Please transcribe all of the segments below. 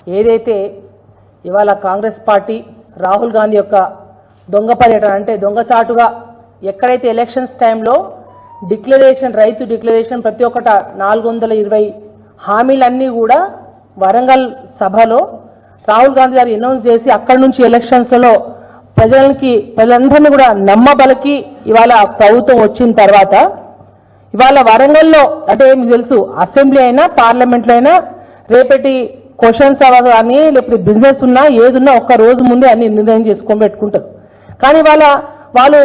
ఏదైతే ఇవాళ కాంగ్రెస్ పార్టీ రాహుల్ గాంధీ యొక్క దొంగ పర్యటన అంటే దొంగచాటుగా ఎక్కడైతే ఎలక్షన్స్ టైంలో డిక్లరేషన్ రైతు డిక్లరేషన్ ప్రతి ఒక్కట 420 హామీలన్నీ కూడా వరంగల్ సభలో రాహుల్ గాంధీ గారు అనౌన్స్ చేసి అక్కడి నుంచి ఎలక్షన్స్లలో ప్రజలందరినీ కూడా నమ్మబలికి ఇవాళ ప్రభుత్వం వచ్చిన తర్వాత ఇవాళ వరంగల్లో అంటే మీకు తెలుసు అసెంబ్లీ అయినా పార్లమెంట్లో అయినా రేపటి క్వశ్చన్స్ కానీ లేకపోతే బిజినెస్ ఉన్నా ఏదున్నా ఒక్క రోజు ముందే అన్ని నిర్ణయం చేసుకొని పెట్టుకుంటారు. కానీ వాళ్ళు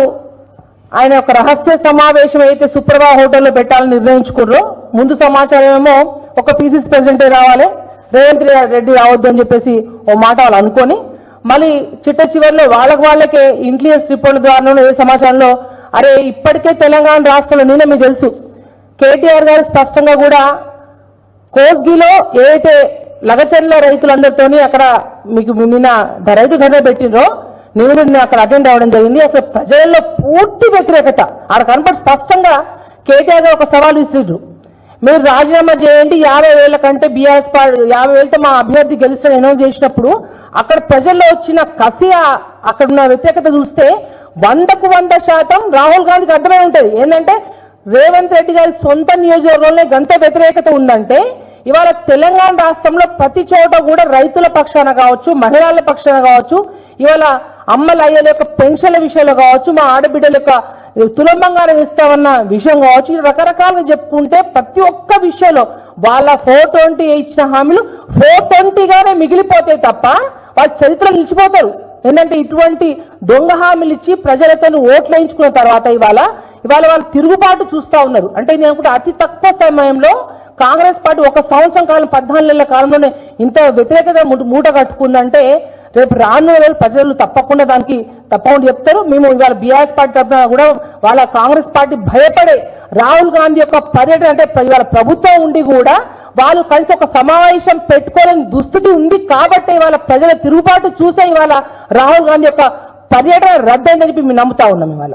ఆయన ఒక రహస్య సమావేశం అయితే సుప్రభా హోటల్లో పెట్టాలని నిర్ణయించుకుర్రో ముందు సమాచారం ఏమో ఒక పీసీసీ ప్రెసిడెంటే రావాలి, రేవంత్ రెడ్డి రావద్దు అని చెప్పేసి ఓ మాట వాళ్ళు అనుకొని మళ్ళీ చిట్ట చివరిలో వాళ్ళకే ఇంటెలిజెన్స్ రిపోర్ట్ ద్వారా ఏ సమాచారంలో అరే ఇప్పటికే తెలంగాణ రాష్ట్రంలో నిన్న మీకు తెలుసు కేటీఆర్ గారు స్పష్టంగా కూడా కోస్గిలో ఏదైతే లగచర్ల రైతులందరితోని అక్కడ మీకు నిన్న రైతు ధర్నా పెట్టినరో నేను అక్కడ అటెండ్ అవ్వడం జరిగింది. అసలు ప్రజల్లో పూర్తి వ్యతిరేకత ఆడ కనపడి స్పష్టంగా కేటీఆర్ గారు ఒక సవాల్ విసిరు, మీరు రాజీనామా చేయండి 50,000 కంటే బీఆర్ఎస్ 50,000తో మా అభ్యర్థి గెలుస్తాడు అనౌన్స్ చేసినప్పుడు అక్కడ ప్రజల్లో వచ్చిన కసి అక్కడ ఉన్న వ్యతిరేకత చూస్తే 100కు 100% రాహుల్ గాంధీకి అర్థమై ఉంటుంది. ఏంటంటే రేవంత్ రెడ్డి గారి సొంత నియోజకవర్గంలో గంత వ్యతిరేకత ఉందంటే ఇవాళ తెలంగాణ రాష్ట్రంలో ప్రతి చోట కూడా రైతుల పక్షాన కావచ్చు, మహిళల పక్షాన కావచ్చు, ఇవాళ అమ్మల అయ్యల యొక్క పెన్షన్ల విషయంలో కావచ్చు, మా ఆడబిడ్డల యొక్క తులం బంగారం ఇస్తామన్న విషయం కావచ్చు, రకరకాలుగా చెప్పుకుంటే ప్రతి ఒక్క విషయంలో వాళ్ళ 420 ఇచ్చిన హామీలు 420గానే మిగిలిపోతాయి తప్ప వాళ్ళ చరిత్రలో నిలిచిపోతారు. ఏంటంటే ఇటువంటి దొంగ హామీలు ఇచ్చి ప్రజలతో ఓట్లు వేయించుకున్న తర్వాత ఇవాళ వాళ్ళు తిరుగుబాటు చూస్తా ఉన్నారు. అంటే నేను అనుకుంటే అతి తక్కువ సమయంలో కాంగ్రెస్ పార్టీ 1 సంవత్సరం కాలం 14 నెలల కాలంలోనే ఇంత వ్యతిరేకత మూట కట్టుకుందంటే రేపు రానున్న రోజులు ప్రజలు తప్పకుండా చెప్తారు. మేము ఇవాళ బీఆర్ఎస్ పార్టీ తరఫున కూడా వాళ్ళ కాంగ్రెస్ పార్టీ భయపడే రాహుల్ గాంధీ యొక్క పర్యటన అంటే ఇవాళ ప్రభుత్వం ఉండి కూడా వాళ్ళు కలిసి ఒక సమావేశం పెట్టుకోలేని దుస్థితి ఉంది కాబట్టి ఇవాళ ప్రజల తిరుగుబాటు చూసే ఇవాళ రాహుల్ గాంధీ యొక్క పర్యటన రద్దయిందని చెప్పి మేము నమ్ముతా ఉన్నాం ఇవాళ.